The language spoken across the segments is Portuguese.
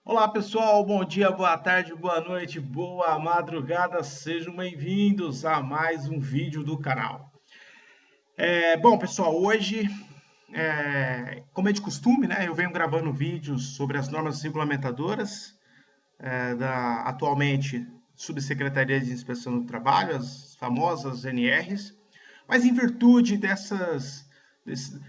Olá pessoal, bom dia, boa tarde, boa noite, boa madrugada, sejam bem-vindos a mais um vídeo do canal. Bom pessoal, hoje, como é de costume, né, eu venho gravando vídeos sobre as normas regulamentadoras da atualmente Subsecretaria de Inspeção do Trabalho, as famosas NRs, mas em virtude desse-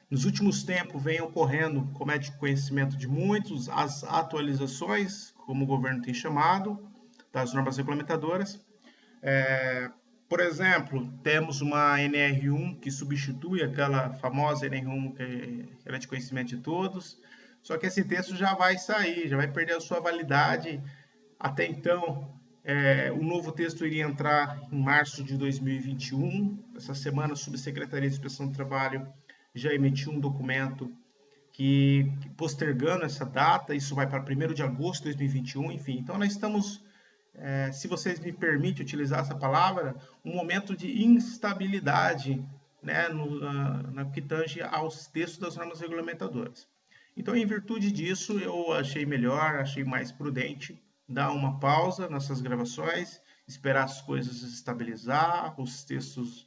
nos últimos tempos vem ocorrendo, como é de conhecimento de muitos, as atualizações, como o governo tem chamado, das normas regulamentadoras. É, por exemplo, temos uma NR1 que substitui aquela famosa NR1 que era de conhecimento de todos, só que esse texto já vai sair, já vai perder a sua validade. Até então, o novo texto iria entrar em março de 2021. Essa semana, a Subsecretaria de Inspeção do Trabalho já emitiu um documento que postergando essa data, isso vai para 1º de agosto de 2021, enfim. Então, nós estamos, se vocês me permitem utilizar essa palavra, um momento de instabilidade, né, na que tange aos textos das normas regulamentadoras. Então, em virtude disso, eu achei melhor, achei mais prudente dar uma pausa nessas gravações, esperar as coisas se estabilizar, os textos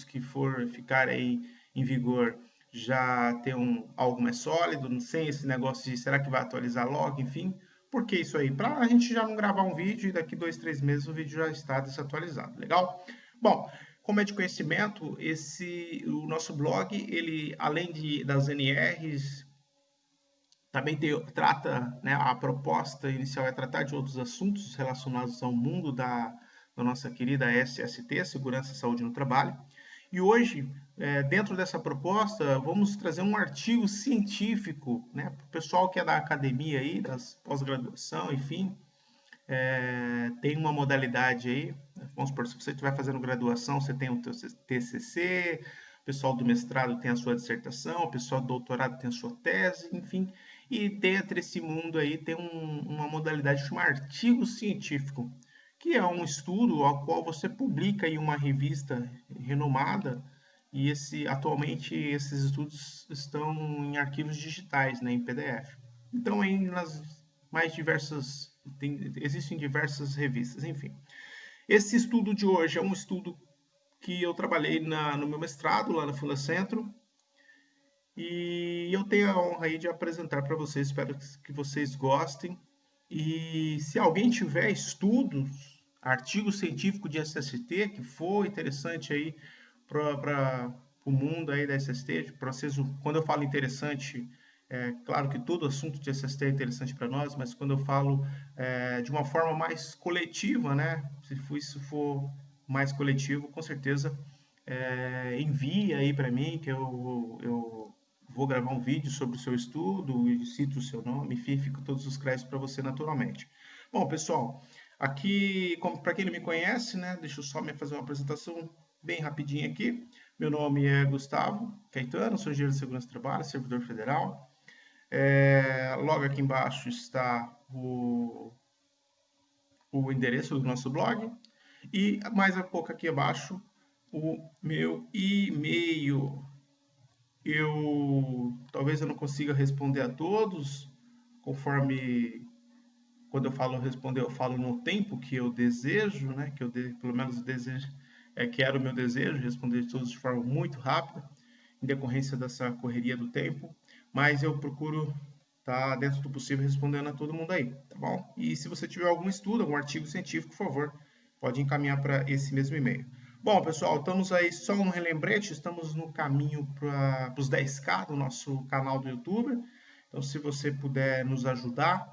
que for ficar aí em vigor já ter algo mais sólido, sem esse negócio de será que vai atualizar logo, enfim. Por que isso aí? Para a gente já não gravar um vídeo e daqui 2, 3 meses o vídeo já está desatualizado, legal? Bom, como é de conhecimento, o nosso blog, ele além das NRs, também trata, né, a proposta inicial é tratar de outros assuntos relacionados ao mundo da nossa querida SST, Segurança e Saúde no Trabalho. E hoje, dentro dessa proposta, vamos trazer um artigo científico, né, para o pessoal que é da academia aí, das pós-graduação, enfim, tem uma modalidade aí, vamos supor, se você estiver fazendo graduação, você tem o teu TCC, o pessoal do mestrado tem a sua dissertação, o pessoal do doutorado tem a sua tese, enfim, e dentro desse mundo aí tem uma modalidade chamada artigo científico, que é um estudo ao qual você publica em uma revista renomada, e atualmente esses estudos estão em arquivos digitais, né, em PDF. Então, aí nas mais diversas, existem diversas revistas, enfim. Esse estudo de hoje é um estudo que eu trabalhei no meu mestrado lá na Fundacentro, e eu tenho a honra aí de apresentar para vocês, espero que vocês gostem. E se alguém tiver estudos, artigo científico de SST que for interessante aí para o mundo aí da SST, processo, quando eu falo interessante, claro que todo assunto de SST é interessante para nós, mas quando eu falo de uma forma mais coletiva, né? Se isso for mais coletivo, com certeza envie aí para mim que eu vou gravar um vídeo sobre o seu estudo e cito o seu nome, enfim, fico todos os créditos para você naturalmente. Bom, pessoal, aqui, para quem não me conhece, né, deixa eu só me fazer uma apresentação bem rapidinha aqui. Meu nome é Gustavo Caetano, sou engenheiro de segurança do trabalho, servidor federal. Logo aqui embaixo está o endereço do nosso blog e mais um pouco aqui abaixo o meu e-mail. Talvez eu não consiga responder a todos, conforme quando eu falo responder, eu falo no tempo que eu desejo, né? Pelo menos desejo, que era o meu desejo, responder todos de forma muito rápida, em decorrência dessa correria do tempo, mas eu procuro estar dentro do possível respondendo a todo mundo aí, tá bom? E se você tiver algum estudo, algum artigo científico, por favor, pode encaminhar para esse mesmo e-mail. Bom, pessoal, estamos aí só um relembrete, estamos no caminho para os 10K do nosso canal do YouTube. Então, se você puder nos ajudar,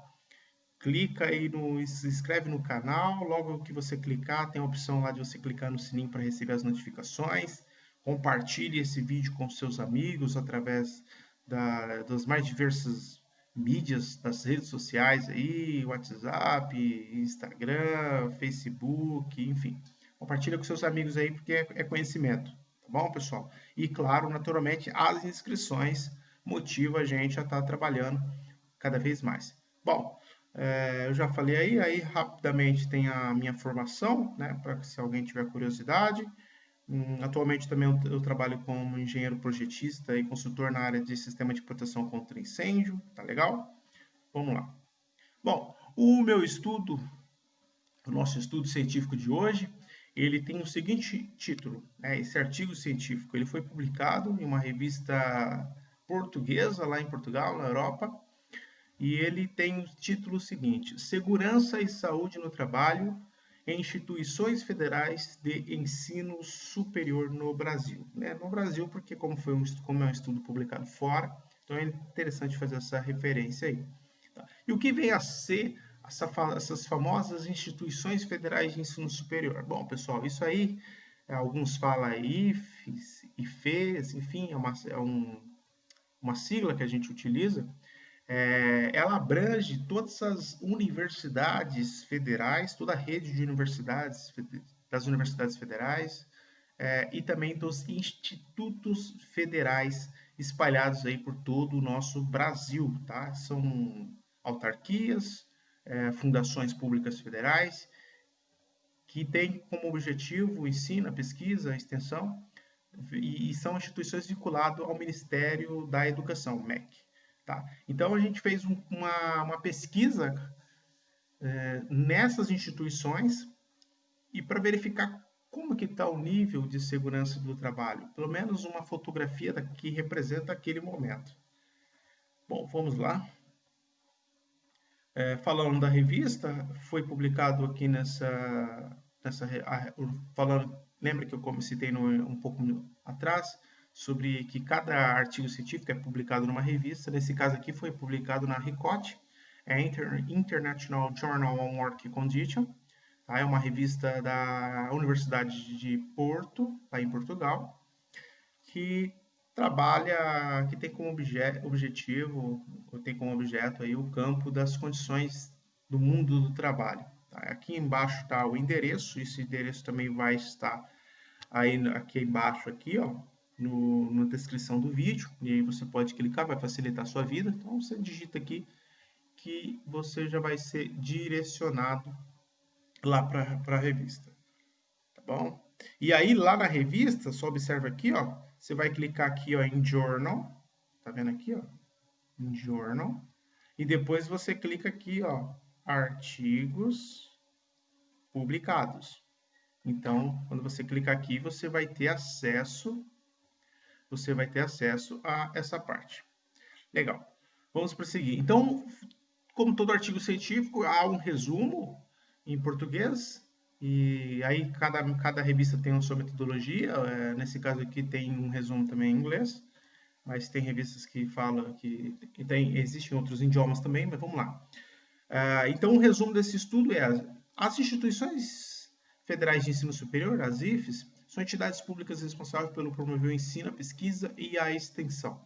clica aí se inscreve no canal. Logo que você clicar, tem a opção lá de você clicar no sininho para receber as notificações. Compartilhe esse vídeo com seus amigos através das mais diversas mídias, das redes sociais aí, WhatsApp, Instagram, Facebook, enfim. Compartilha com seus amigos aí porque é conhecimento, tá bom, pessoal? E claro, naturalmente, as inscrições motivam a gente a estar trabalhando cada vez mais. Bom, eu já falei aí rapidamente tem a minha formação, né, para se alguém tiver curiosidade. Atualmente também eu trabalho como engenheiro projetista e consultor na área de sistema de proteção contra incêndio, tá legal? Vamos lá. Bom, o nosso estudo científico de hoje, ele tem o seguinte título, né? Esse artigo científico, ele foi publicado em uma revista portuguesa lá em Portugal, na Europa, e ele tem o título seguinte: Segurança e Saúde no Trabalho em Instituições Federais de Ensino Superior no Brasil. Né? No Brasil, porque como é um estudo publicado fora, então é interessante fazer essa referência aí. Tá? E o que vem a ser essas famosas instituições federais de ensino superior? Bom, pessoal, isso aí, alguns falam IFES, IFES, enfim, uma sigla que a gente utiliza. Ela abrange todas as universidades federais, toda a rede de universidades, das universidades federais, e também dos institutos federais espalhados aí por todo o nosso Brasil, tá? São autarquias, fundações públicas federais, que têm como objetivo o ensino, a pesquisa, a extensão, e são instituições vinculadas ao Ministério da Educação, MEC. Tá? Então, a gente fez uma pesquisa nessas instituições e para verificar como que está o nível de segurança do trabalho, pelo menos uma fotografia que representa aquele momento. Bom, vamos lá. Falando da revista, foi publicado aqui falando, lembra que eu citei um pouco atrás, sobre que cada artigo científico é publicado numa revista. Nesse caso aqui foi publicado na RICOT, International Journal on Work Condition. Tá? É uma revista da Universidade de Porto, tá, em Portugal, que trabalha, que tem como objetivo, ou tem como objeto aí o campo das condições do mundo do trabalho. Tá? Aqui embaixo está o endereço, esse endereço também vai estar aí aqui embaixo, aqui, ó, na descrição do vídeo, e aí você pode clicar, vai facilitar a sua vida. Então você digita aqui que você já vai ser direcionado lá para a revista, tá bom? E aí lá na revista, só observa aqui, ó, você vai clicar aqui, ó, em Journal, tá vendo aqui, ó, em Journal, e depois você clica aqui, ó, Artigos Publicados. Então, quando você clicar aqui, você vai ter acesso a essa parte. Legal. Vamos prosseguir. Então, como todo artigo científico, há um resumo em português, e aí cada revista tem a sua metodologia. Nesse caso aqui tem um resumo também em inglês, mas tem revistas que falam que existem outros idiomas também, mas vamos lá. Então, o resumo desse estudo é: as instituições federais de ensino superior, as IFES, são entidades públicas responsáveis pelo promover o ensino, a pesquisa e a extensão.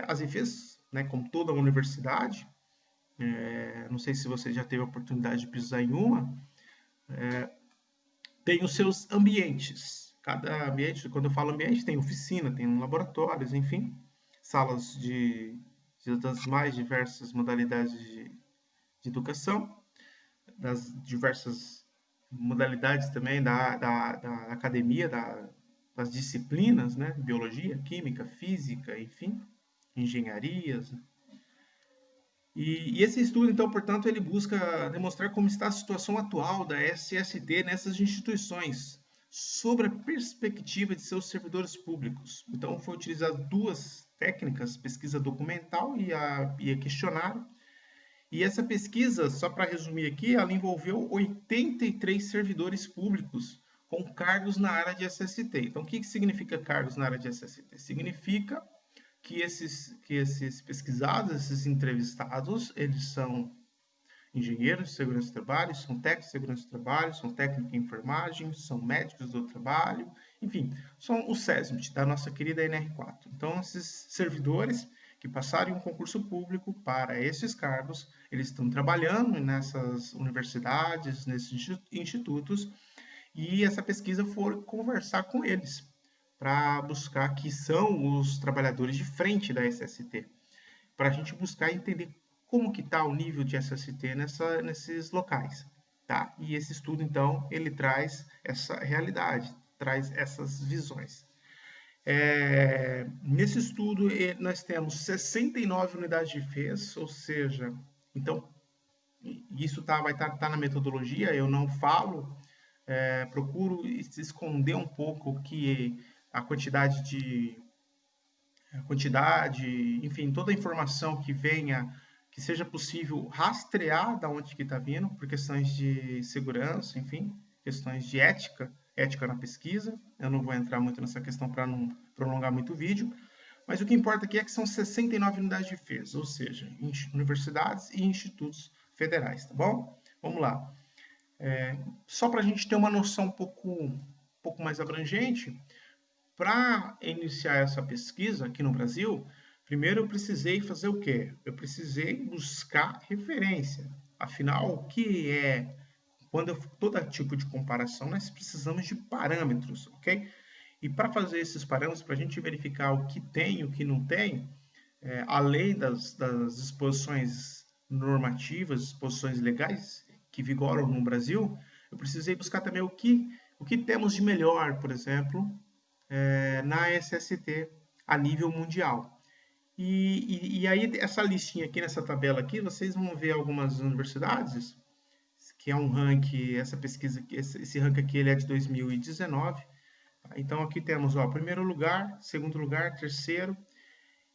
As IFES, né, como toda universidade, não sei se você já teve a oportunidade de pisar em uma, tem os seus ambientes. Cada ambiente, quando eu falo ambiente, tem oficina, tem laboratórios, enfim, salas das mais diversas modalidades de educação, das diversas modalidades também da academia, das disciplinas, né? Biologia, química, física, enfim, engenharias. E esse estudo, então, portanto, ele busca demonstrar como está a situação atual da SST nessas instituições, sobre a perspectiva de seus servidores públicos. Então, foi utilizado duas técnicas, pesquisa documental e a questionário. E essa pesquisa, só para resumir aqui, ela envolveu 83 servidores públicos com cargos na área de SST. Então, o que significa cargos na área de SST? Significa que esses pesquisados, esses entrevistados, eles são engenheiros de segurança do trabalho, são técnicos de segurança do trabalho, são técnicos de enfermagem, são médicos do trabalho, enfim, são os SESMIT, da nossa querida NR4. Então, esses servidores que passaram em um concurso público para esses cargos, eles estão trabalhando nessas universidades, nesses institutos, e essa pesquisa foi conversar com eles, para buscar que são os trabalhadores de frente da SST, para a gente buscar entender como que está o nível de SST nesses locais. Tá? E esse estudo, então, ele traz essa realidade, traz essas visões. Nesse estudo, nós temos 69 unidades de FES, ou seja, então, isso vai estar na metodologia, eu não falo, procuro esconder um pouco a quantidade, enfim, toda a informação que venha, que seja possível rastrear da onde que está vindo, por questões de segurança, enfim, questões de ética na pesquisa. Eu não vou entrar muito nessa questão para não prolongar muito o vídeo, mas o que importa aqui é que são 69 unidades de FES, ou seja, universidades e institutos federais, tá bom? Vamos lá. Só para a gente ter uma noção um pouco mais abrangente, para iniciar essa pesquisa aqui no Brasil, primeiro eu precisei fazer o quê? Eu precisei buscar referência. Afinal, o que é, todo tipo de comparação, nós precisamos de parâmetros, ok? E para fazer esses parâmetros, para a gente verificar o que tem e o que não tem, além das disposições normativas, disposições legais que vigoram no Brasil, eu precisei buscar também o que temos de melhor, por exemplo, na SST a nível mundial. E aí, essa listinha aqui, nessa tabela aqui, vocês vão ver algumas universidades, que é um ranking, essa pesquisa, esse ranking aqui ele é de 2019. Então, aqui temos, ó, primeiro lugar, segundo lugar, terceiro.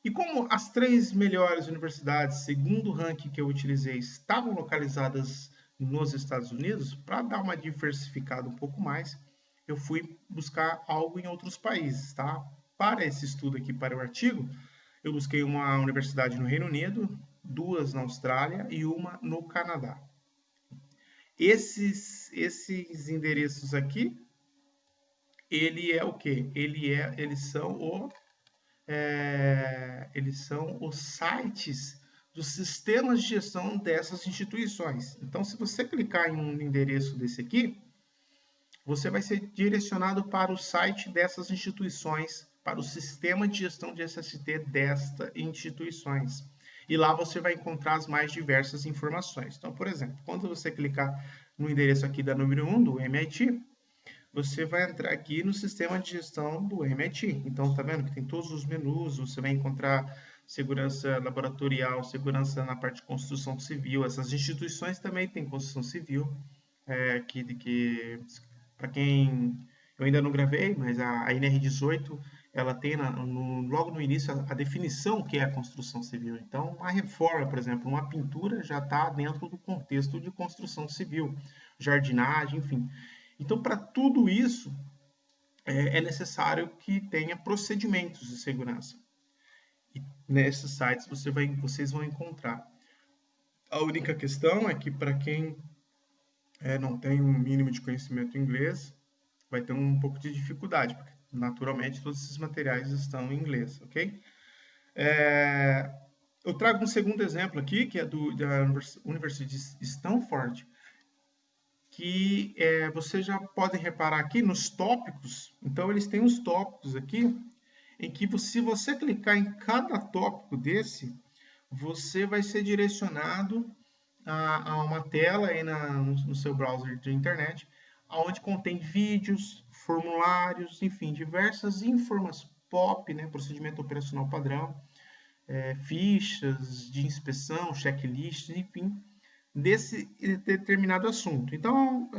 E como as 3 melhores universidades, segundo o ranking que eu utilizei, estavam localizadas nos Estados Unidos, para dar uma diversificada um pouco mais, eu fui buscar algo em outros países, tá? Para esse estudo aqui, para o artigo, eu busquei uma universidade no Reino Unido, 2 na Austrália e uma no Canadá. Esses endereços aqui, ele é o quê? Eles são os sites dos sistemas de gestão dessas instituições. Então, se você clicar em um endereço desse aqui, você vai ser direcionado para o site dessas instituições, para o sistema de gestão de SST destas instituições. E lá você vai encontrar as mais diversas informações. Então, por exemplo, quando você clicar no endereço aqui da número 1, do MIT, você vai entrar aqui no sistema de gestão do MIT. Então, tá vendo que tem todos os menus, você vai encontrar segurança laboratorial, segurança na parte de construção civil. Essas instituições também têm construção civil, que para quem eu ainda não gravei, mas a NR18 ela tem logo no início a definição que é a construção civil. Então, uma reforma, por exemplo, uma pintura já está dentro do contexto de construção civil, jardinagem, enfim. Então, para tudo isso, é necessário que tenha procedimentos de segurança. E nesses sites vocês vão encontrar. A única questão é que para quem não tem um mínimo de conhecimento em inglês, vai ter um pouco de dificuldade, porque naturalmente todos esses materiais estão em inglês, ok? Eu trago um segundo exemplo aqui, que é da Universidade de Stanford, que vocês já podem reparar aqui nos tópicos. Então, eles têm os tópicos aqui, em que se você clicar em cada tópico desse, você vai ser direcionado a uma tela aí no seu browser de internet, onde contém vídeos, formulários, enfim, diversas informações POP, né, procedimento operacional padrão, fichas de inspeção, checklists, enfim, desse determinado assunto. Então,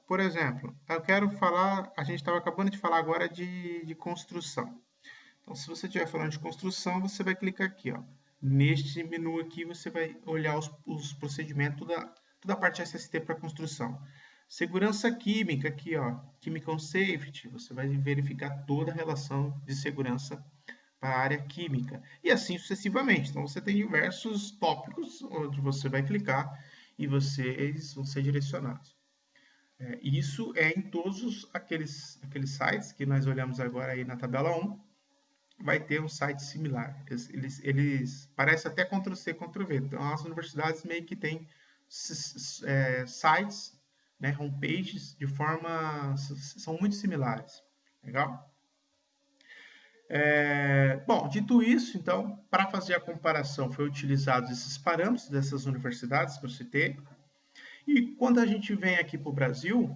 por exemplo, eu quero falar, a gente estava acabando de falar agora de construção. Então, se você estiver falando de construção, você vai clicar aqui, ó. Neste menu aqui, você vai olhar os procedimentos, toda a parte SST para construção. Segurança química, aqui, ó, Chemical Safety, você vai verificar toda a relação de segurança para a área química, e assim sucessivamente. Então, você tem diversos tópicos onde você vai clicar e vocês vão ser direcionados. Isso é em todos aqueles sites que nós olhamos agora aí na tabela 1, vai ter um site similar. Eles parecem até Ctrl+C, Ctrl+V. Então, as universidades meio que têm sites, né, homepages, são muito similares. Legal? Bom, dito isso, então, para fazer a comparação, foi utilizados esses parâmetros dessas universidades que eu citei. E quando a gente vem aqui para o Brasil,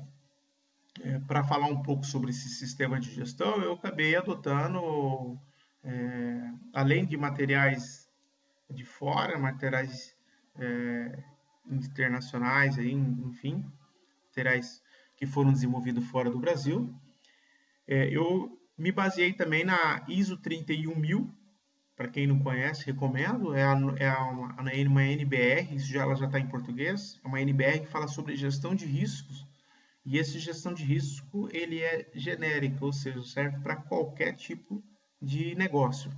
para falar um pouco sobre esse sistema de gestão, eu acabei adotando, além de materiais de fora, materiais internacionais, aí, enfim, materiais que foram desenvolvidos fora do Brasil. Eu me baseei também na ISO 31000, para quem não conhece, recomendo. Uma NBR, ela já está em português. É uma NBR que fala sobre gestão de riscos. E essa gestão de risco ele é genérico, ou seja, serve para qualquer tipo de negócio.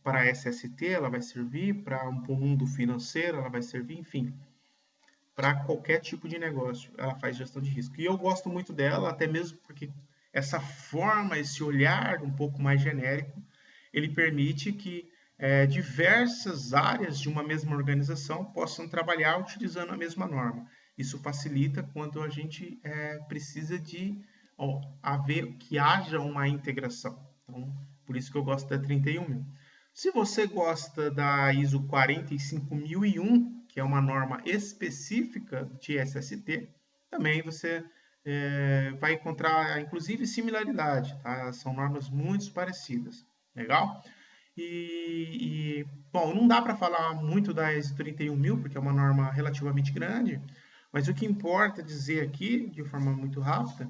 Para a SST ela vai servir, para um mundo financeiro ela vai servir, enfim, para qualquer tipo de negócio ela faz gestão de risco. E eu gosto muito dela, até mesmo porque essa forma, esse olhar um pouco mais genérico, ele permite que diversas áreas de uma mesma organização possam trabalhar utilizando a mesma norma. Isso facilita quando a gente precisa de que haja uma integração. Então, por isso que eu gosto da 31000. Se você gosta da ISO 45001, que é uma norma específica de SST, também você vai encontrar, inclusive, similaridade. Tá? São normas muito parecidas. Legal? Bom, não dá para falar muito da ISO 31000, porque é uma norma relativamente grande, mas o que importa dizer aqui, de forma muito rápida,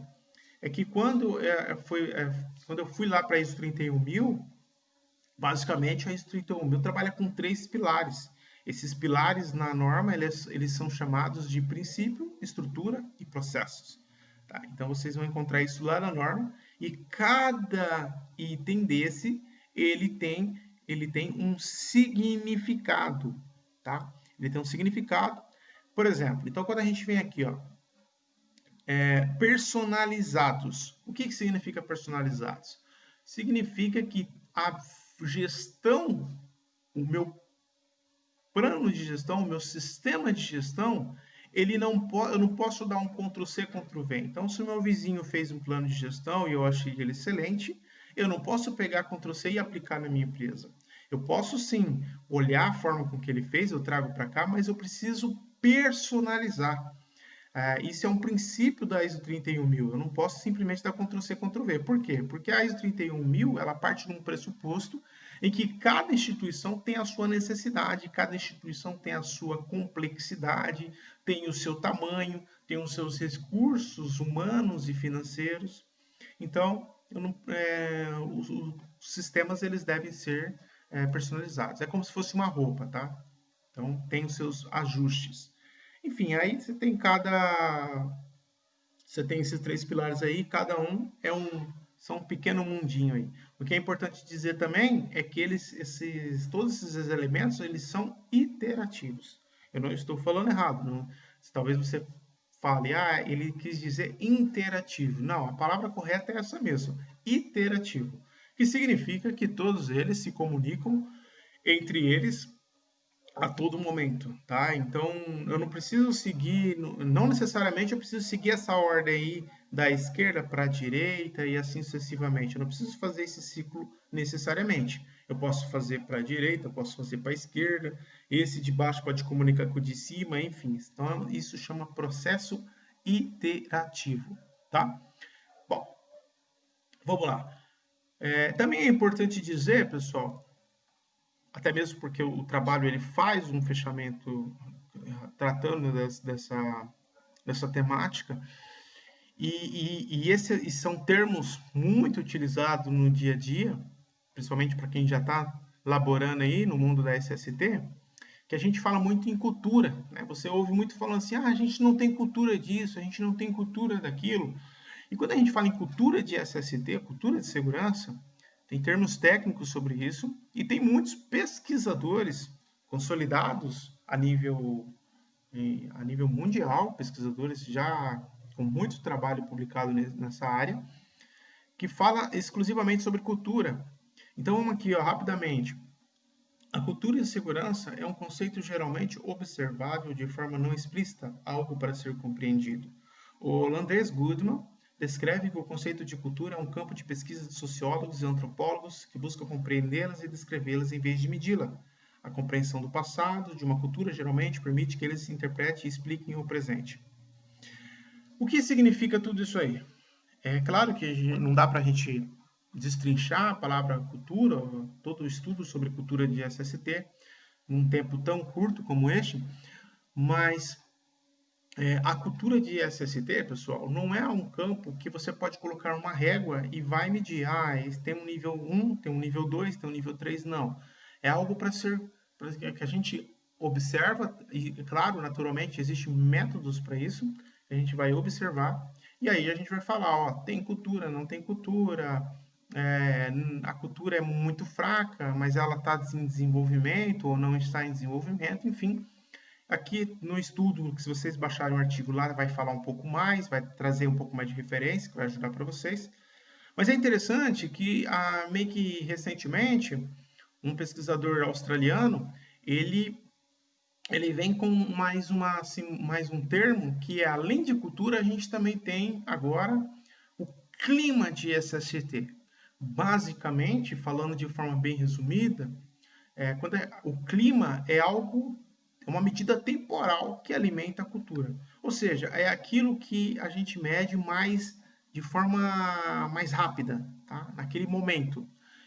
é que quando eu fui lá para a ISO 31000, basicamente a ISO 31000 trabalha com 3 pilares. Esses pilares na norma, eles são chamados de princípio, estrutura e processos. Tá? Então, vocês vão encontrar isso lá na norma, e cada item desse, ele tem um significado, tá? Ele tem um significado. Por exemplo, então quando a gente vem aqui, ó, personalizados. O que significa personalizados? Significa que a gestão, o meu plano de gestão, o meu sistema de gestão, eu não posso dar um Ctrl+C, Ctrl+V. Então, se o meu vizinho fez um plano de gestão e eu achei ele excelente, eu não posso pegar Ctrl+C e aplicar na minha empresa. Eu posso sim olhar a forma com que ele fez, eu trago para cá, mas eu preciso personalizar. Isso é um princípio da ISO 31000. Eu não posso simplesmente dar Ctrl+C, Ctrl+V. Por quê? Porque a ISO 31000 ela parte de um pressuposto em que cada instituição tem a sua necessidade, cada instituição tem a sua complexidade, tem o seu tamanho, tem os seus recursos humanos e financeiros. Então, os sistemas eles devem ser personalizados. É como se fosse uma roupa, tá? Então, tem os seus ajustes. Enfim, aí você tem esses 3 pilares aí, cada um são um pequeno mundinho aí. O que é importante dizer também é que todos esses elementos, eles são iterativos. Eu não estou falando errado, não. Talvez você fale, ele quis dizer interativo. Não, a palavra correta é essa mesmo, iterativo, que significa que todos eles se comunicam entre eles a todo momento, tá? Então, eu não preciso seguir, não necessariamente eu preciso seguir essa ordem aí da esquerda para a direita e assim sucessivamente. Eu não preciso fazer esse ciclo necessariamente. Eu posso fazer para a direita, eu posso fazer para a esquerda, esse de baixo pode comunicar com o de cima, enfim. Então, isso chama processo iterativo, tá? Bom, vamos lá. Também é importante dizer, pessoal, até mesmo porque o trabalho ele faz um fechamento tratando dessa temática, e são termos muito utilizados no dia a dia, principalmente para quem já está laborando aí no mundo da SST, que a gente fala muito em cultura, né? Você ouve muito falando assim, a gente não tem cultura disso, a gente não tem cultura daquilo. E quando a gente fala em cultura de SST, cultura de segurança, tem termos técnicos sobre isso e tem muitos pesquisadores consolidados a nível mundial, pesquisadores já com muito trabalho publicado nessa área, que fala exclusivamente sobre cultura. Então vamos aqui, rapidamente. A cultura de segurança é um conceito geralmente observável de forma não explícita, algo para ser compreendido. O holandês Goodman descreve que o conceito de cultura é um campo de pesquisa de sociólogos e antropólogos que busca compreendê-las e descrevê-las em vez de medi-la. A compreensão do passado de uma cultura geralmente permite que eles se interpretem e expliquem o presente. O que significa tudo isso aí? É claro que não dá para a gente destrinchar a palavra cultura, todo o estudo sobre cultura de SST, num tempo tão curto como este, mas a cultura de SST, pessoal, não é um campo que você pode colocar uma régua e vai medir. Esse tem um nível 1, tem um nível 2, tem um nível 3. Não. É algo que a gente observa, e, claro, naturalmente, existem métodos para isso, a gente vai observar, e aí a gente vai falar, ó, tem cultura, não tem cultura, a cultura é muito fraca, mas ela está em desenvolvimento ou não está em desenvolvimento, enfim. Aqui no estudo, que se vocês baixarem o artigo lá, vai falar um pouco mais, vai trazer um pouco mais de referência, que vai ajudar para vocês. Mas é interessante que, meio que recentemente, um pesquisador australiano, ele, ele vem com mais um termo, que é, além de cultura, a gente também tem agora o clima de SST. Basicamente, falando de forma bem resumida, o clima é uma medida temporal que alimenta a cultura. Ou seja, é aquilo que a gente mede de forma mais rápida, tá? Naquele momento.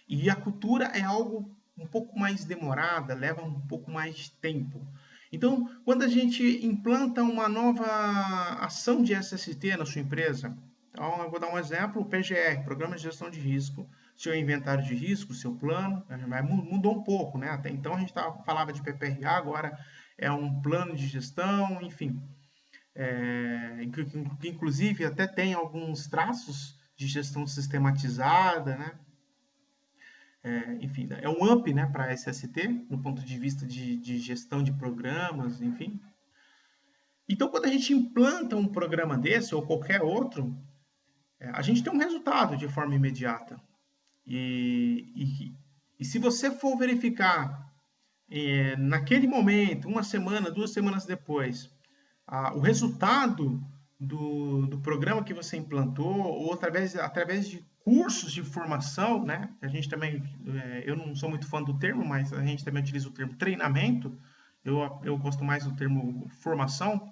E a cultura é algo um pouco mais demorada, leva um pouco mais de tempo. Então, quando a gente implanta uma nova ação de SST na sua empresa, então eu vou dar um exemplo, o PGR, Programa de Gestão de Risco, seu inventário de risco, seu plano, mudou um pouco, né? Até então a gente falava de PPRA, agora é um plano de gestão, enfim, que inclusive até tem alguns traços de gestão sistematizada, né? Enfim, é um up, né, para SST, no ponto de vista de gestão de programas, enfim. Então, quando a gente implanta um programa desse ou qualquer outro, a gente tem um resultado de forma imediata. E se você for verificar naquele momento, uma semana, 2 semanas depois, o resultado do programa que você implantou, ou através de cursos de formação, né? A gente também, eu não sou muito fã do termo, mas a gente também utiliza o termo treinamento, eu gosto mais do termo formação.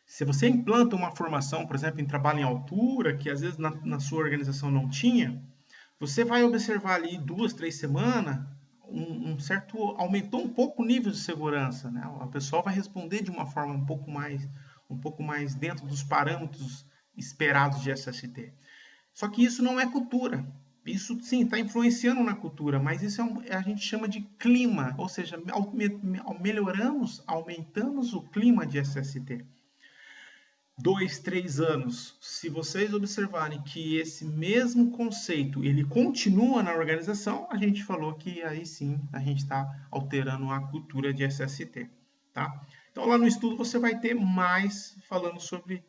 Se você implanta uma formação, por exemplo, em trabalho em altura, que às vezes na sua organização não tinha, você vai observar ali 2, 3 semanas, certo, aumentou um pouco o nível de segurança, né? A pessoa vai responder de uma forma um pouco mais dentro dos parâmetros esperados de SST. Só que isso não é cultura. Isso sim está influenciando na cultura, mas isso a gente chama de clima, ou seja, aumentamos o clima de SST. 2, 3 anos, se vocês observarem que esse mesmo conceito ele continua na organização, a gente falou que aí sim a gente está alterando a cultura de SST, tá? Então lá no estudo você vai ter mais falando sobre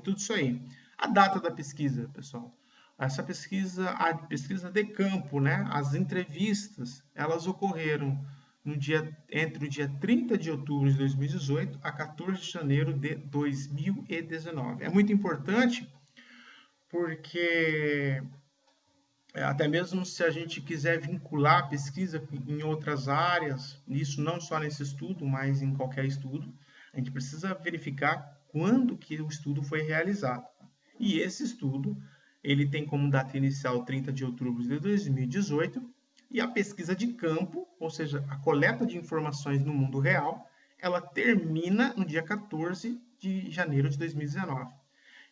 tudo isso aí. A data da pesquisa, pessoal. Essa pesquisa, a pesquisa de campo, né? As entrevistas, elas ocorreram entre o dia 30 de outubro de 2018 a 14 de janeiro de 2019. É muito importante porque até mesmo se a gente quiser vincular a pesquisa em outras áreas, isso não só nesse estudo, mas em qualquer estudo, a gente precisa verificar quando que o estudo foi realizado. E esse estudo, ele tem como data inicial 30 de outubro de 2018, e a pesquisa de campo, ou seja, a coleta de informações no mundo real, ela termina no dia 14 de janeiro de 2019.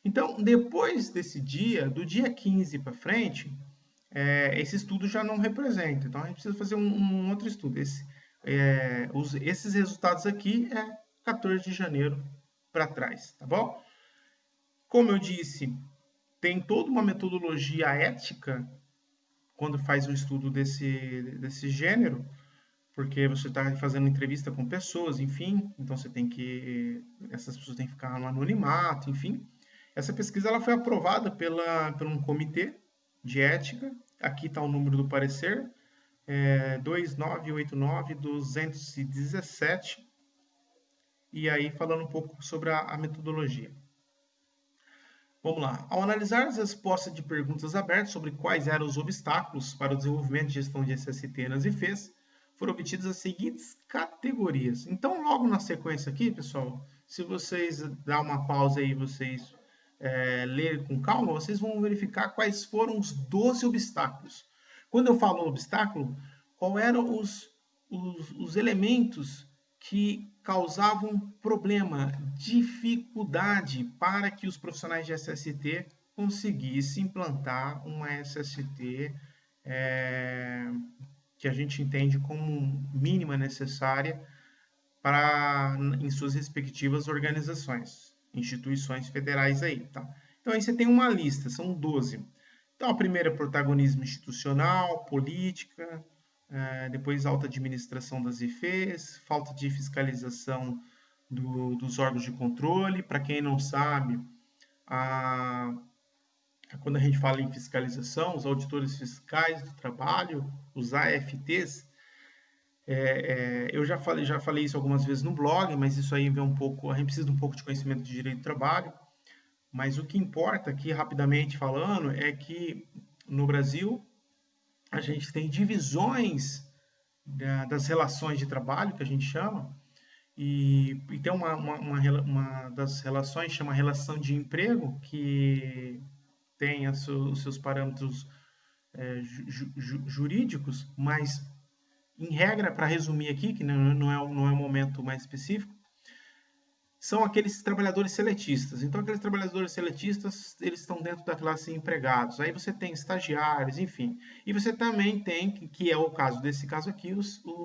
Então, depois desse dia, do dia 15 para frente, esse estudo já não representa. Então, a gente precisa fazer um outro estudo. Esses resultados aqui é 14 de janeiro para trás, tá bom? Como eu disse, tem toda uma metodologia ética quando faz um estudo desse gênero, porque você está fazendo entrevista com pessoas, enfim, então essas pessoas têm que ficar no anonimato, enfim. Essa pesquisa ela foi aprovada por um comitê de ética, aqui está o número do parecer, 2989-217, e aí falando um pouco sobre a metodologia. Vamos lá. Ao analisar as respostas de perguntas abertas sobre quais eram os obstáculos para o desenvolvimento de gestão de SST nas IFEs, foram obtidas as seguintes categorias. Então, logo na sequência aqui, pessoal, se vocês dar uma pausa aí, vocês lerem com calma, vocês vão verificar quais foram os 12 obstáculos. Quando eu falo obstáculo, qual eram os elementos que causavam problema, dificuldade para que os profissionais de SST conseguissem implantar uma SST que a gente entende como mínima necessária em suas respectivas organizações, instituições federais aí, tá? Então aí você tem uma lista, são 12. Então a primeira é protagonismo institucional, política, depois alta administração das IFEs, falta de fiscalização dos órgãos de controle. Para quem não sabe, quando a gente fala em fiscalização, os auditores fiscais do trabalho, os AFTs, eu já falei isso algumas vezes no blog, mas isso aí vem um pouco, a gente precisa de um pouco de conhecimento de direito do trabalho, mas o que importa aqui, rapidamente falando, é que no Brasil a gente tem divisões das relações de trabalho, que a gente chama, e tem uma das relações, chama relação de emprego, que tem os seus parâmetros jurídicos, mas em regra, para resumir aqui, que não é um momento mais específico, são aqueles trabalhadores seletistas. Então, aqueles trabalhadores seletistas, eles estão dentro da classe empregados. Aí você tem estagiários, enfim. E você também tem, que é o caso desse caso aqui,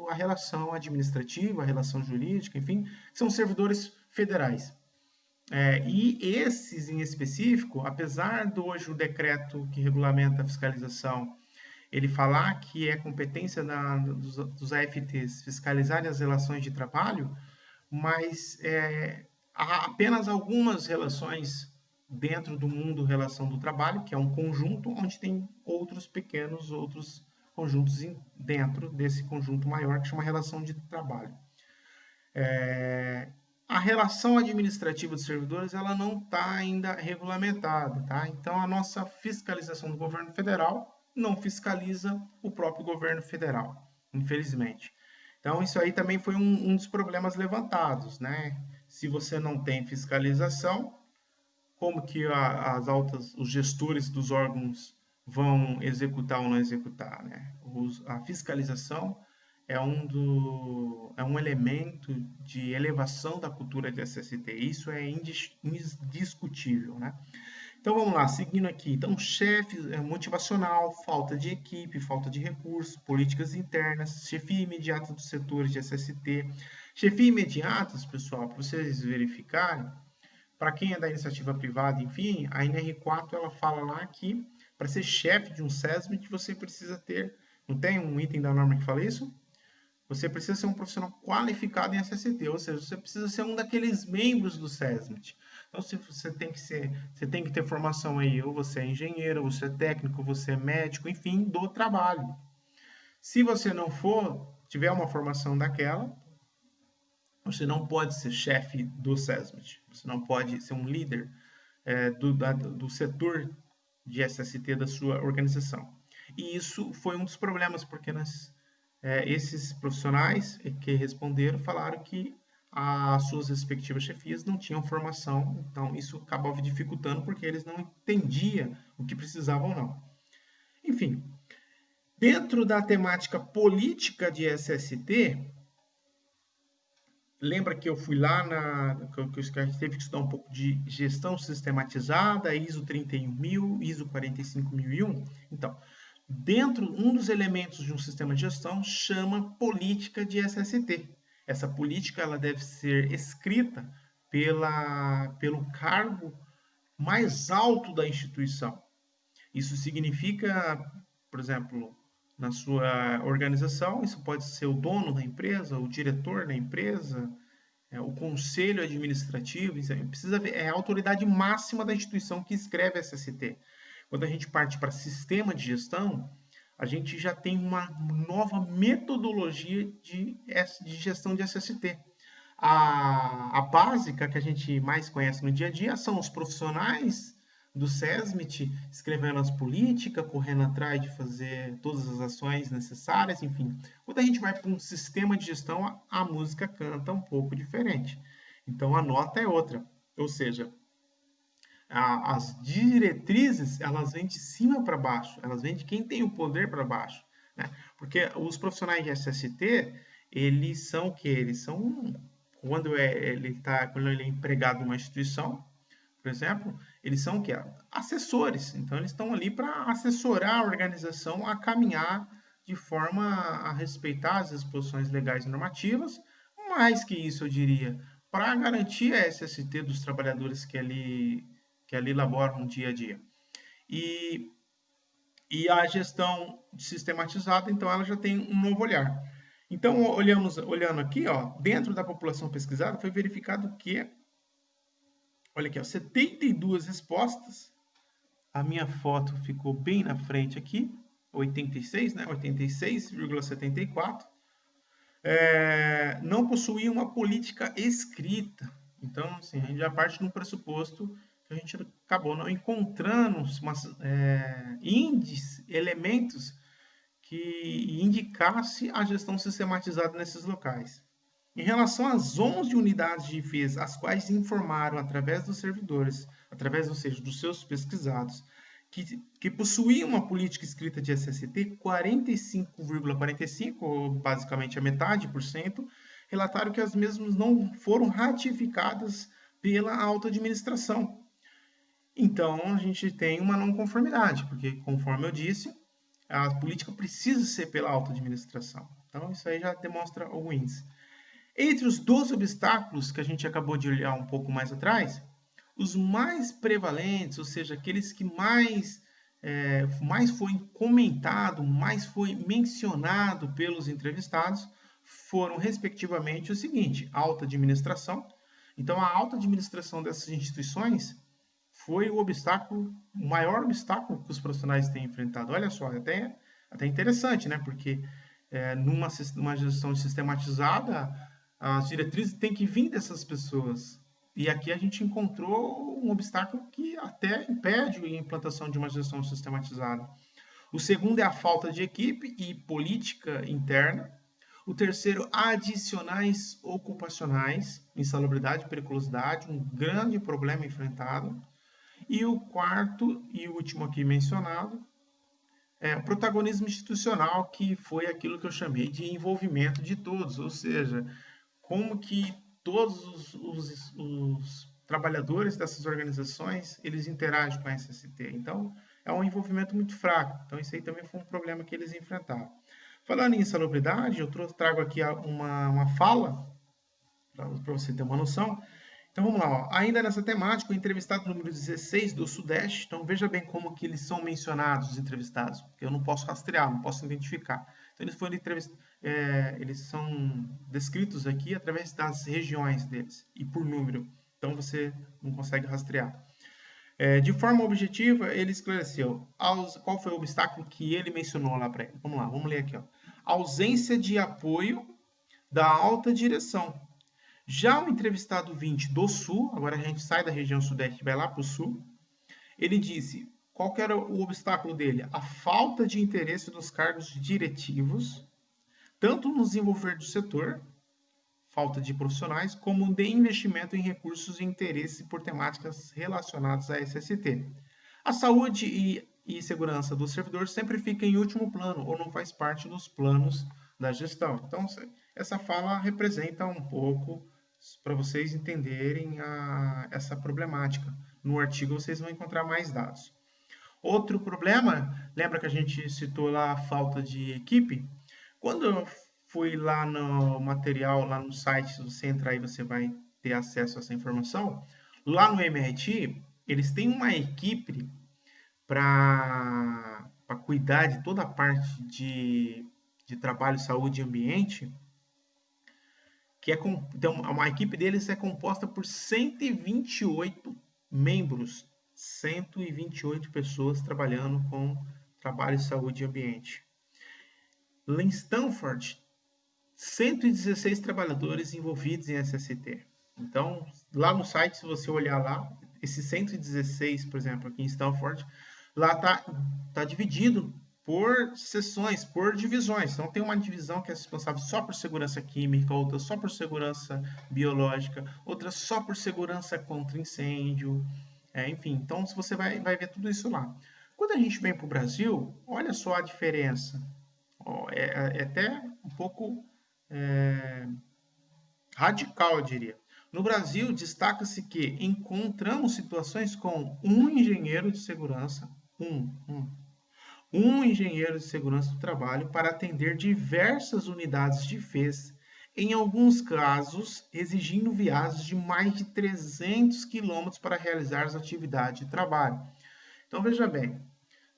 a relação administrativa, a relação jurídica, enfim, que são servidores federais. E esses em específico, apesar de hoje o decreto que regulamenta a fiscalização ele falar que é competência dos AFTs fiscalizarem as relações de trabalho, mas há apenas algumas relações dentro do mundo relação do trabalho, que é um conjunto onde tem outros conjuntos dentro desse conjunto maior, que chama relação de trabalho. A relação administrativa dos servidores ela não está ainda regulamentada, tá? Então, a nossa fiscalização do governo federal não fiscaliza o próprio governo federal, infelizmente. Então, isso aí também foi um dos problemas levantados, né? Se você não tem fiscalização, como que os gestores dos órgãos vão executar ou não executar, né? A fiscalização é um elemento de elevação da cultura de SST. Isso é indiscutível, né? Então vamos lá, seguindo aqui. Então, chefe motivacional, falta de equipe, falta de recursos, políticas internas, chefia imediata dos setores de SST. Chefia imediata, pessoal, para vocês verificarem, para quem é da iniciativa privada, enfim, a NR4 ela fala lá que para ser chefe de um SESMIT você precisa ter, não tem um item da norma que fala isso? Você precisa ser um profissional qualificado em SST, ou seja, você precisa ser um daqueles membros do SESMIT. Então, você tem que ter formação aí, ou você é engenheiro, ou você é técnico, ou você é médico, enfim, do trabalho. Se você não tiver uma formação daquela, você não pode ser chefe do SESMIT, você não pode ser um líder do setor de SST da sua organização. E isso foi um dos problemas, porque esses profissionais que responderam falaram que as suas respectivas chefias não tinham formação, então isso acabava dificultando porque eles não entendiam o que precisavam ou não. Enfim, dentro da temática política de SST, lembra que eu fui lá que a gente teve que estudar um pouco de gestão sistematizada, ISO 31000, ISO 45001? Então, um dos elementos de um sistema de gestão chama política de SST. Essa política ela deve ser escrita pelo cargo mais alto da instituição. Isso significa, por exemplo, na sua organização, isso pode ser o dono da empresa, o diretor da empresa, o conselho administrativo, é a autoridade máxima da instituição que escreve SST. Quando a gente parte para sistema de gestão, a gente já tem uma nova metodologia de gestão de SST. A básica que a gente mais conhece no dia a dia são os profissionais do SESMIT escrevendo as políticas, correndo atrás de fazer todas as ações necessárias, enfim. Quando a gente vai para um sistema de gestão, a música canta um pouco diferente. Então a nota é outra. Ou seja, as diretrizes, elas vêm de cima para baixo, elas vêm de quem tem o poder para baixo, né? Porque os profissionais de SST, eles são o quê? Eles são, quando ele é empregado numa instituição, por exemplo, eles são o quê? Assessores. Então, eles estão ali para assessorar a organização a caminhar de forma a respeitar as disposições legais e normativas. Mais que isso, eu diria, para garantir a SST dos trabalhadores que ali laboram no dia a dia. E, e a gestão sistematizada, então, ela já tem um novo olhar. Então, olhando aqui, ó, dentro da população pesquisada, foi verificado que, olha aqui, ó, 72 respostas. A minha foto ficou bem na frente aqui, 86, né? 86,74. Não possuía uma política escrita. Então, assim, a gente já parte de um pressuposto que a gente acabou não encontrando índices, elementos que indicasse a gestão sistematizada nesses locais. Em relação às 11 unidades de defesa, as quais informaram através dos servidores, ou seja, dos seus pesquisados, que possuíam uma política escrita de SST, 45,45%, ou basicamente a metade por cento, relataram que as mesmas não foram ratificadas pela alta administração. Então, a gente tem uma não conformidade, porque, conforme eu disse, a política precisa ser pela alta administração. Então, isso aí já demonstra algum índice. Entre os 12 obstáculos que a gente acabou de olhar um pouco mais atrás, os mais prevalentes, ou seja, aqueles que mais foi comentado, mais foi mencionado pelos entrevistados, foram, respectivamente, o seguinte: alta administração. Então, a alta administração dessas instituições foi o maior obstáculo que os profissionais têm enfrentado. Olha só, até interessante, né? Porque numa gestão sistematizada, as diretrizes têm que vir dessas pessoas. E aqui a gente encontrou um obstáculo que até impede a implantação de uma gestão sistematizada. O segundo é a falta de equipe e política interna. O terceiro, adicionais ocupacionais, insalubridade e periculosidade, um grande problema enfrentado. E o quarto e último aqui mencionado é o protagonismo institucional, que foi aquilo que eu chamei de envolvimento de todos, ou seja, como que todos os trabalhadores dessas organizações, eles interagem com a SST. Então, é um envolvimento muito fraco. Então, isso aí também foi um problema que eles enfrentaram. Falando em insalubridade, eu trago aqui uma fala, para você ter uma noção. Então, vamos lá. Ó. Ainda nessa temática, o entrevistado número 16 do Sudeste. Então, veja bem como que eles são mencionados, os entrevistados, porque eu não posso rastrear, não posso identificar. Então, eles são descritos aqui através das regiões deles e por número. Então, você não consegue rastrear. De forma objetiva, ele esclareceu qual foi o obstáculo que ele mencionou lá para ele. Vamos lá, vamos ler aqui. Ó. Ausência de apoio da alta direção. Já o entrevistado 20 do Sul, agora a gente sai da região Sudeste e vai lá para o Sul, ele disse qual que era o obstáculo dele? A falta de interesse dos cargos diretivos, tanto no desenvolver do setor, falta de profissionais, como de investimento em recursos e interesse por temáticas relacionadas à SST. A saúde e segurança do servidor sempre fica em último plano ou não faz parte dos planos da gestão. Então, essa fala representa um pouco para vocês entenderem essa problemática. No artigo vocês vão encontrar mais dados. Outro problema, lembra que a gente citou lá a falta de equipe? Quando eu fui lá no material, lá no site, se você entrar aí você vai ter acesso a essa informação. Lá no MIT, eles têm uma equipe para cuidar de toda a parte de trabalho, saúde e ambiente, então, a equipe deles é composta por 128 membros, 128 pessoas trabalhando com trabalho, saúde e ambiente. Lá em Stanford, 116 trabalhadores envolvidos em SST. Então, lá no site, se você olhar lá, esses 116, por exemplo, aqui em Stanford, lá tá dividido por seções, por divisões. Então, tem uma divisão que é responsável só por segurança química, outra só por segurança biológica, outra só por segurança contra incêndio, enfim. Então, se você vai ver tudo isso lá. Quando a gente vem para o Brasil, olha só a diferença. É até um pouco radical, eu diria. No Brasil, destaca-se que encontramos situações com um engenheiro de segurança, um engenheiro de segurança do trabalho para atender diversas unidades de FES, em alguns casos exigindo viagens de mais de 300 quilômetros para realizar as atividades de trabalho. Então veja bem,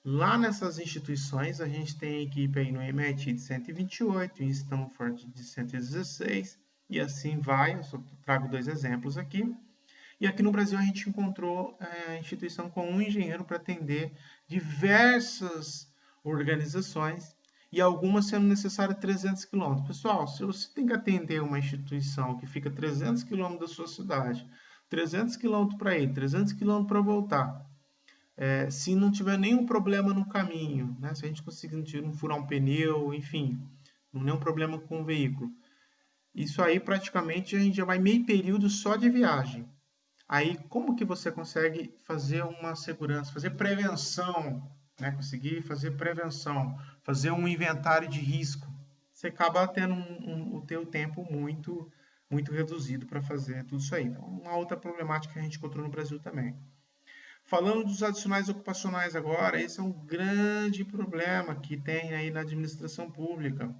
lá nessas instituições a gente tem equipe aí no MIT de 128, em Stanford de 116 e assim vai. Eu só trago 2 exemplos aqui. E aqui no Brasil a gente encontrou a instituição com um engenheiro para atender diversas organizações e algumas sendo necessário 300 quilômetros. Pessoal, se você tem que atender uma instituição que fica 300 quilômetros da sua cidade, 300 quilômetros para ir, 300 quilômetros para voltar, se não tiver nenhum problema no caminho, né? Se a gente conseguir não furar um pneu, enfim, nenhum problema com o veículo, isso aí praticamente a gente já vai meio período só de viagem. Aí, como que você consegue fazer uma segurança, fazer prevenção, né? Conseguir fazer prevenção, fazer um inventário de risco? Você acaba tendo o teu tempo muito reduzido para fazer tudo isso aí. Então, uma outra problemática que a gente encontrou no Brasil também. Falando dos adicionais ocupacionais agora, esse é um grande problema que tem aí na administração pública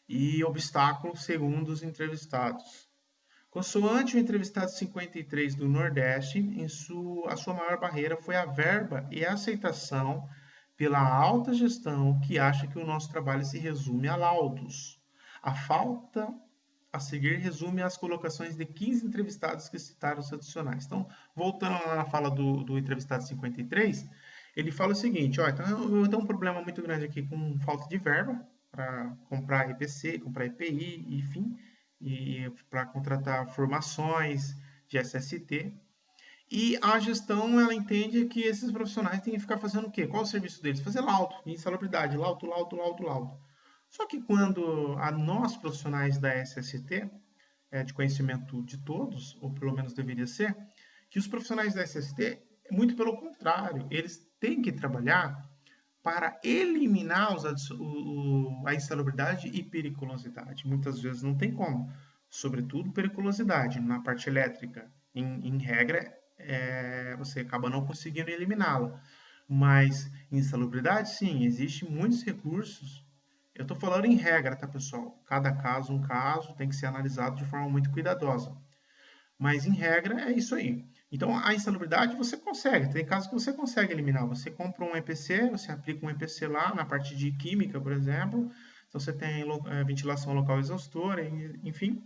e obstáculo segundo os entrevistados. Consoante o entrevistado 53 do Nordeste, a sua maior barreira foi a verba e a aceitação pela alta gestão que acha que o nosso trabalho se resume a laudos. A falta a seguir resume as colocações de 15 entrevistados que citaram os adicionais. Então, voltando lá na fala do entrevistado 53, ele fala o seguinte, então eu tenho um problema muito grande aqui com falta de verba para comprar EPC, comprar EPI, enfim, e para contratar formações de SST. E a gestão, ela entende que esses profissionais têm que ficar fazendo o quê? Qual o serviço deles? Fazer laudo, insalubridade, laudo. Só que quando a nós, profissionais da SST, de conhecimento de todos, ou pelo menos deveria ser, que os profissionais da SST, muito pelo contrário, eles têm que trabalhar para eliminar a insalubridade e periculosidade. Muitas vezes não tem como, sobretudo periculosidade na parte elétrica. Em regra, você acaba não conseguindo eliminá-la. Mas insalubridade, sim, existem muitos recursos. Eu estou falando em regra, tá, pessoal? Cada caso, um caso, tem que ser analisado de forma muito cuidadosa. Mas, em regra, é isso aí. Então, a insalubridade você consegue. Tem casos que você consegue eliminar. Você compra um EPC, você aplica um EPC lá na parte de química, por exemplo. Então, você tem ventilação local exaustora, enfim,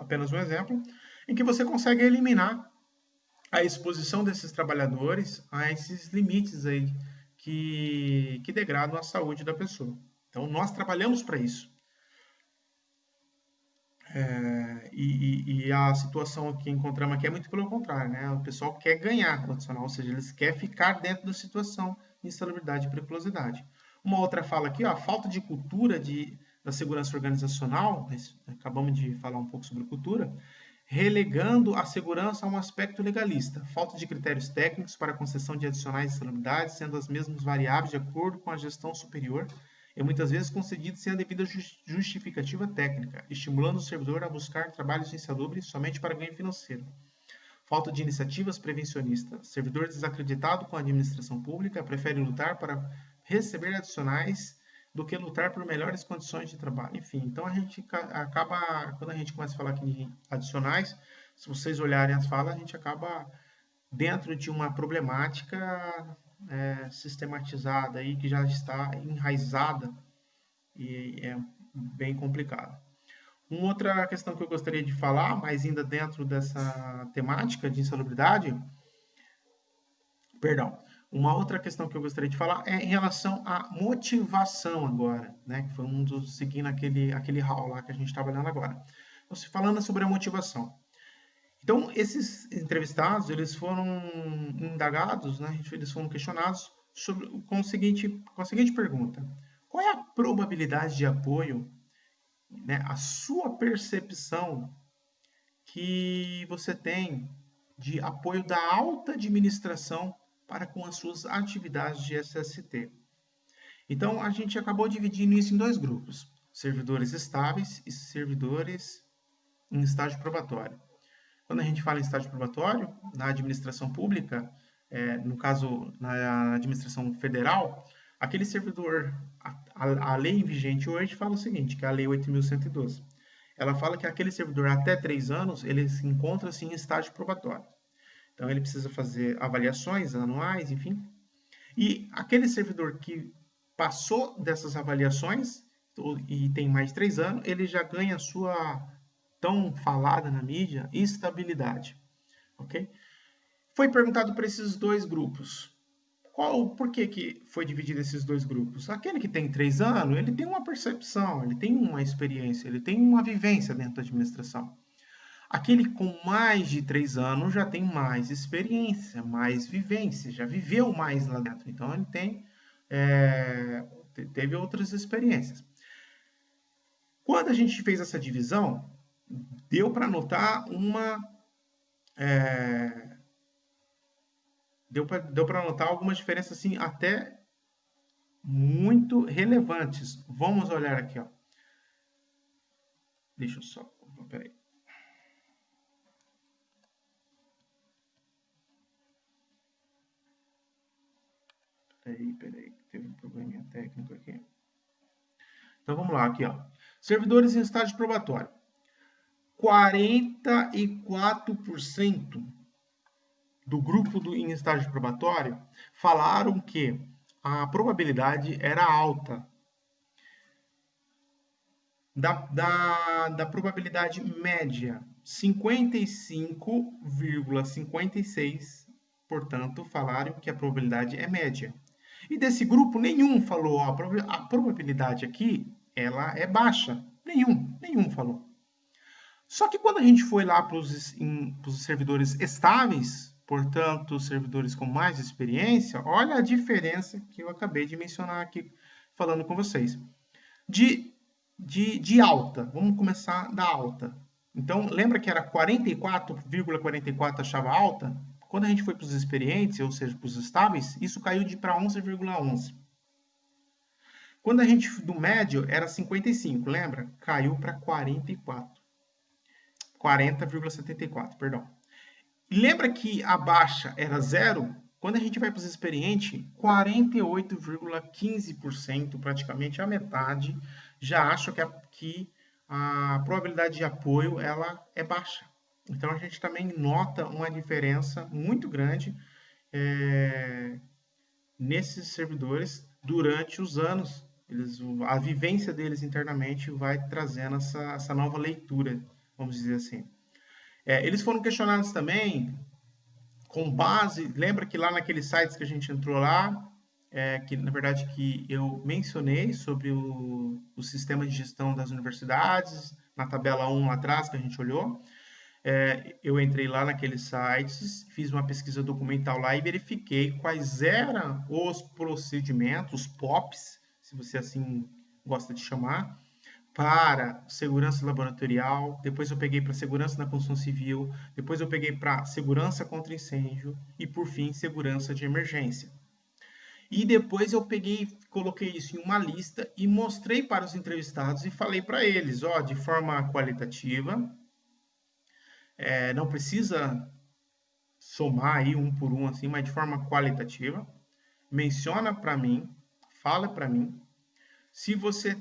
apenas um exemplo, em que você consegue eliminar a exposição desses trabalhadores a esses limites aí que degradam a saúde da pessoa. Então, nós trabalhamos para isso. E a situação que encontramos aqui é muito pelo contrário, né? O pessoal quer ganhar o adicional, ou seja, eles querem ficar dentro da situação de insalubridade e periculosidade. Uma outra fala aqui, ó, a falta de cultura da segurança organizacional, acabamos de falar um pouco sobre cultura, relegando a segurança a um aspecto legalista, falta de critérios técnicos para a concessão de adicionais de insalubridade, sendo as mesmas variáveis de acordo com a gestão superior, e muitas vezes concedido sem a devida justificativa técnica, estimulando o servidor a buscar trabalhos insalubres somente para ganho financeiro. Falta de iniciativas prevencionistas. Servidor desacreditado com a administração pública prefere lutar para receber adicionais do que lutar por melhores condições de trabalho. Enfim, então a gente acaba, quando a gente começa a falar aqui de adicionais, se vocês olharem as falas, a gente acaba dentro de uma problemática sistematizada aí, que já está enraizada e é bem complicado. Uma outra questão que eu gostaria de falar, mas ainda dentro dessa temática de insalubridade, uma outra questão que eu gostaria de falar é em relação à motivação agora, né? Que foi um dos, seguindo aquele hall lá que a gente está trabalhando agora. Então, falando sobre a motivação. Então, esses entrevistados, eles foram indagados, né? Eles foram questionados com a seguinte pergunta: qual é a probabilidade de apoio, né, a sua percepção que você tem de apoio da alta administração para com as suas atividades de SST? Então, a gente acabou dividindo isso em dois grupos: servidores estáveis e servidores em estágio probatório. Quando a gente fala em estágio probatório, na administração pública, no caso, na administração federal, aquele servidor, a lei vigente hoje fala o seguinte, que é a Lei 8.112. Ela fala que aquele servidor até 3 anos, ele se encontra-se em estágio probatório. Então, ele precisa fazer avaliações anuais, enfim. E aquele servidor que passou dessas avaliações e tem mais 3 anos, ele já ganha a sua tão falada na mídia estabilidade, ok? Foi perguntado para esses dois grupos. Por que foi dividido esses dois grupos? Aquele que tem 3 anos, ele tem uma percepção, ele tem uma experiência, ele tem uma vivência dentro da administração. Aquele com mais de 3 anos já tem mais experiência, mais vivência, já viveu mais lá dentro. Então, ele teve outras experiências. Quando a gente fez essa divisão, deu para notar deu para notar algumas diferenças assim até muito relevantes. Vamos olhar aqui, ó. Deixa eu só, peraí. Peraí, teve um probleminha técnico aqui. Então vamos lá, aqui, ó. Servidores em estágio probatório. 44% do grupo em estágio probatório falaram que a probabilidade era alta. Da probabilidade média, 55,56%, portanto, falaram que a probabilidade é média. E desse grupo, nenhum falou, ó, a probabilidade aqui, ela é baixa. Nenhum falou. Só que quando a gente foi lá para os servidores estáveis, portanto, servidores com mais experiência, olha a diferença que eu acabei de mencionar aqui, falando com vocês. De alta, vamos começar da alta. Então, lembra que era 44,44 achava alta? Quando a gente foi para os experientes, ou seja, para os estáveis, isso caiu para 11,11. Quando a gente, do médio, era 55, lembra? Caiu para 40,74, perdão. E lembra que a baixa era zero? Quando a gente vai para os experientes, 48,15%, praticamente a metade, já acham que a probabilidade de apoio ela é baixa. Então, a gente também nota uma diferença muito grande nesses servidores durante os anos. A vivência deles internamente vai trazendo essa nova leitura, vamos dizer assim. Eles foram questionados também com base, lembra que lá naqueles sites que a gente entrou lá, que na verdade que eu mencionei sobre o sistema de gestão das universidades, na tabela 1 lá atrás que a gente olhou, eu entrei lá naqueles sites, fiz uma pesquisa documental lá e verifiquei quais eram os procedimentos, os POPs, se você assim gosta de chamar, para segurança laboratorial, depois eu peguei para segurança na construção civil, depois eu peguei para segurança contra incêndio e, por fim, segurança de emergência. E depois eu peguei, coloquei isso em uma lista e mostrei para os entrevistados e falei para eles, ó, de forma qualitativa, não precisa somar aí um por um assim, mas de forma qualitativa, menciona para mim, fala para mim, se você,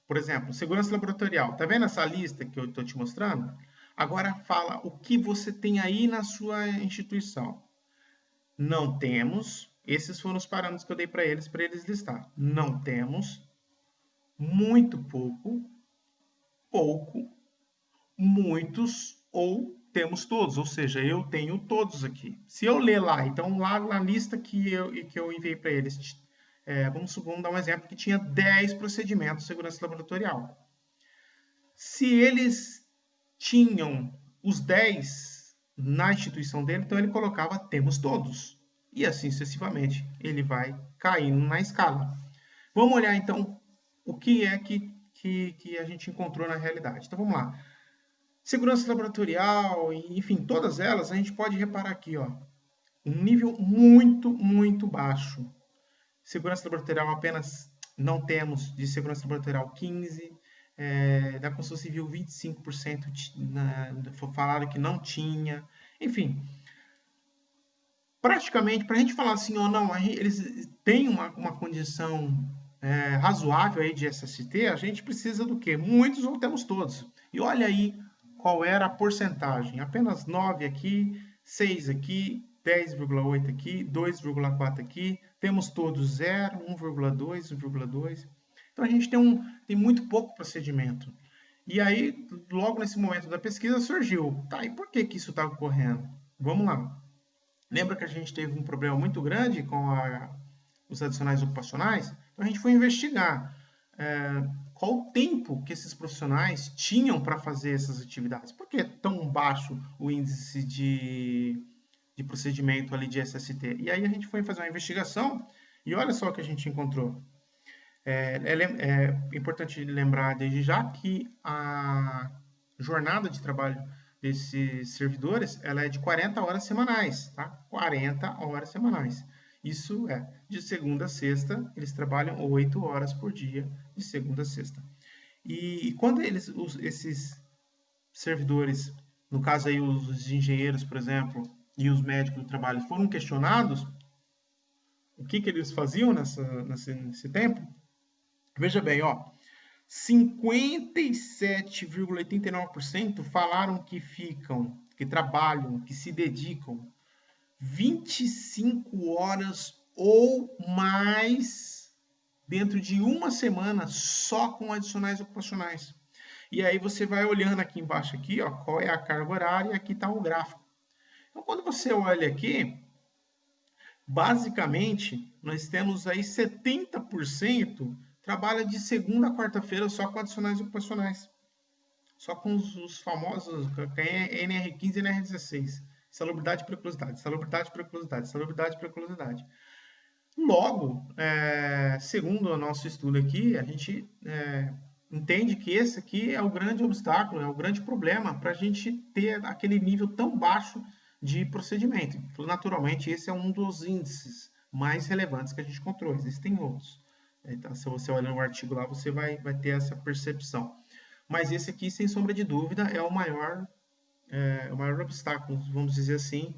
por exemplo, segurança laboratorial, tá vendo essa lista que eu estou te mostrando? Agora fala o que você tem aí na sua instituição. Não temos, esses foram os parâmetros que eu dei para eles listar. Não temos, muito pouco, muitos ou temos todos, ou seja, eu tenho todos aqui. Se eu ler lá, então lá na lista que eu enviei para eles, vamos dar um exemplo que tinha 10 procedimentos de segurança laboratorial. Se eles tinham os 10, na instituição dele, então ele colocava temos todos. E assim sucessivamente, ele vai caindo na escala. Vamos olhar então o que é que a gente encontrou na realidade. Então vamos lá. Segurança laboratorial, enfim, todas elas, a gente pode reparar aqui, ó, um nível muito baixo. Segurança laboratorial apenas não temos, de segurança laboratorial 15%, da construção civil 25% falaram que não tinha, enfim. Praticamente, para a gente falar assim, ó, não, eles têm uma condição razoável aí de SST, a gente precisa do quê? Muitos ou temos todos. E olha aí qual era a porcentagem. Apenas 9 aqui, 6 aqui, 10,8 aqui, 2,4 aqui. Temos todos 0, 1,2, 1,2. Então a gente tem muito pouco procedimento. E aí, logo nesse momento da pesquisa, surgiu, tá, e por que isso está ocorrendo? Vamos lá. Lembra que a gente teve um problema muito grande com os adicionais ocupacionais? Então a gente foi investigar qual o tempo que esses profissionais tinham para fazer essas atividades. Por que é tão baixo o índice de procedimento ali de SST? E aí a gente foi fazer uma investigação e olha só o que a gente encontrou. É importante lembrar desde já que a jornada de trabalho desses servidores ela é de 40 horas semanais, tá? 40 horas semanais. Isso é, de segunda a sexta, eles trabalham 8 horas por dia, de segunda a sexta. E quando esses servidores, no caso aí os engenheiros, por exemplo, e os médicos do trabalho, foram questionados, o que eles faziam nesse tempo? Veja bem, ó, 57,89% falaram que ficam, que trabalham, que se dedicam 25 horas ou mais dentro de uma semana só com adicionais ocupacionais. E aí você vai olhando aqui embaixo aqui, ó, qual é a carga horária e aqui está o gráfico. Então quando você olha aqui, basicamente nós temos aí 70% trabalha de segunda a quarta-feira só com adicionais ocupacionais. Só com os famosos NR15 e NR16. Salubridade e periculosidade, salubridade e periculosidade, salubridade e periculosidade. Logo, segundo o nosso estudo aqui, a gente entende que esse aqui é o grande obstáculo, é o grande problema para a gente ter aquele nível tão baixo de procedimento. Naturalmente, esse é um dos índices mais relevantes que a gente encontrou, existem outros. Então, se você olhar no artigo lá, você vai ter essa percepção. Mas esse aqui, sem sombra de dúvida, é o maior obstáculo, vamos dizer assim,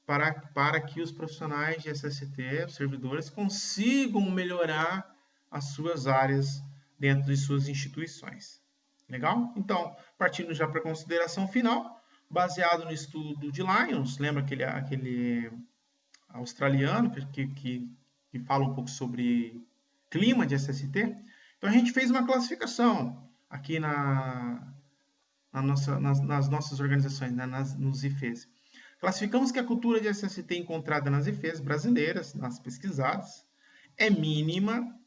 para que os profissionais de SST, os servidores, consigam melhorar as suas áreas dentro de suas instituições. Legal? Então, partindo já para a consideração final, baseado no estudo de Lyons, lembra aquele australiano que fala um pouco sobre clima de SST? Então, a gente fez uma classificação aqui nas nossas organizações, né, nos IFEs. Classificamos que a cultura de SST encontrada nas IFEs brasileiras, nas pesquisadas, é mínima,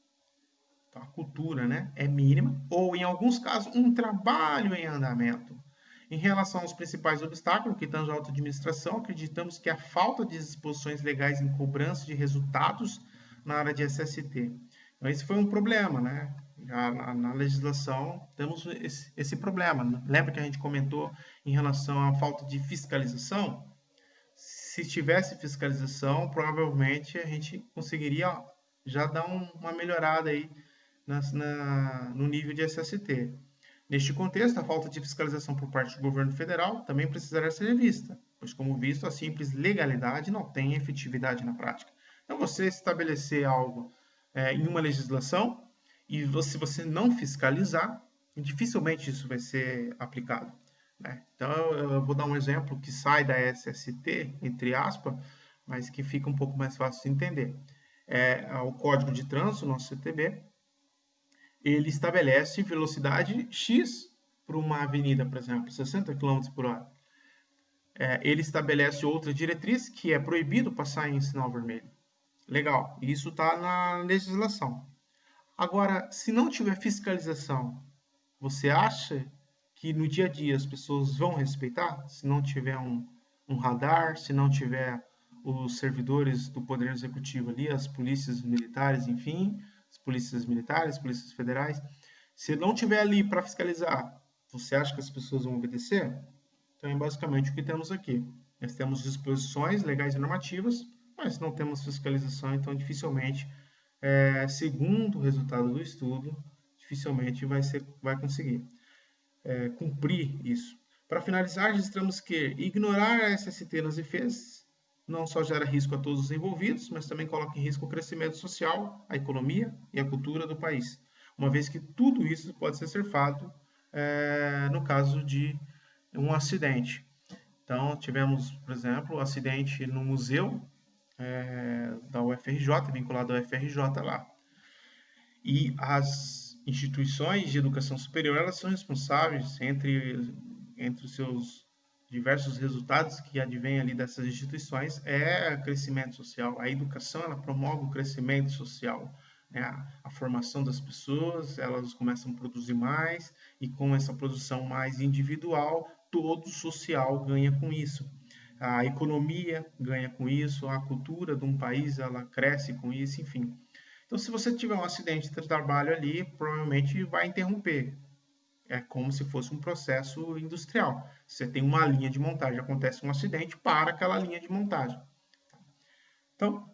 então a cultura, né, é mínima, ou em alguns casos, um trabalho em andamento. Em relação aos principais obstáculos que tangem a auto-administração, acreditamos que a falta de disposições legais em cobrança de resultados na área de SST. Então, esse foi um problema, né? Já na legislação temos esse problema. Lembra que a gente comentou em relação à falta de fiscalização? Se tivesse fiscalização, provavelmente a gente conseguiria já dar uma melhorada aí no nível de SST. Neste contexto, a falta de fiscalização por parte do governo federal também precisará ser vista, pois, como visto, a simples legalidade não tem efetividade na prática. Então, você estabelecer algo em uma legislação e se você não fiscalizar, dificilmente isso vai ser aplicado. Né? Então, eu vou dar um exemplo que sai da SST, entre aspas, mas que fica um pouco mais fácil de entender. O Código de Trânsito, nosso CTB, ele estabelece velocidade X para uma avenida, por exemplo, 60 km por hora. Ele estabelece outra diretriz, que é proibido passar em sinal vermelho. Legal, isso está na legislação. Agora, se não tiver fiscalização, você acha que no dia a dia as pessoas vão respeitar? Se não tiver um radar, se não tiver os servidores do Poder Executivo ali, as polícias militares, enfim, as polícias militares, polícias federais, se não tiver ali para fiscalizar, você acha que as pessoas vão obedecer? Então é basicamente o que temos aqui. Nós temos disposições legais e normativas, mas não temos fiscalização, então dificilmente, segundo o resultado do estudo, dificilmente vai conseguir cumprir isso. Para finalizar, registramos que ignorar a SST nas IFEs não só gera risco a todos os envolvidos, mas também coloca em risco o crescimento social, a economia e a cultura do país, uma vez que tudo isso pode ser surfado no caso de um acidente. Então, tivemos, por exemplo, um acidente no museu da UFRJ, vinculado ao UFRJ lá. E as instituições de educação superior, elas são responsáveis, entre os seus diversos resultados que advêm ali dessas instituições, é o crescimento social. A educação, ela promove o crescimento social, né? A formação das pessoas, elas começam a produzir mais, e com essa produção mais individual, todo o social ganha com isso. A economia ganha com isso, a cultura de um país, ela cresce com isso, enfim. Então, se você tiver um acidente de trabalho ali, provavelmente vai interromper. É como se fosse um processo industrial. Você tem uma linha de montagem, acontece um acidente, para aquela linha de montagem. Então,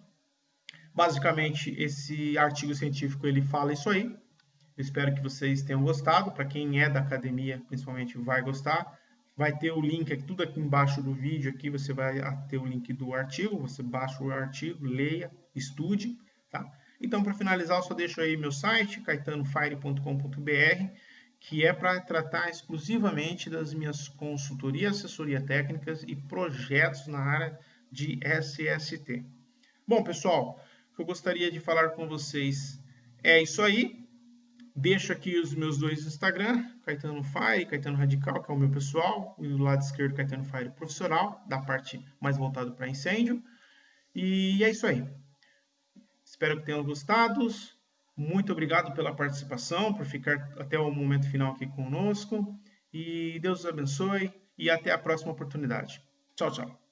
basicamente, esse artigo científico ele fala isso aí. Eu espero que vocês tenham gostado. Para quem é da academia, principalmente, vai gostar. Vai ter o link aqui, tudo aqui embaixo do vídeo. Aqui você vai ter o link do artigo. Você baixa o artigo, leia, estude. Tá? Então, para finalizar, eu só deixo aí meu site, caetanofire.com.br, que é para tratar exclusivamente das minhas consultorias, assessoria técnicas e projetos na área de SST. Bom, pessoal, o que eu gostaria de falar com vocês é isso aí. Deixo aqui os meus dois Instagram, Caetano Fire, Caetano Radical, que é o meu pessoal, e do lado esquerdo, Caetano Fire Profissional, da parte mais voltada para incêndio. E é isso aí. Espero que tenham gostado. Muito obrigado pela participação, por ficar até o momento final aqui conosco. E Deus os abençoe e até a próxima oportunidade. Tchau, tchau.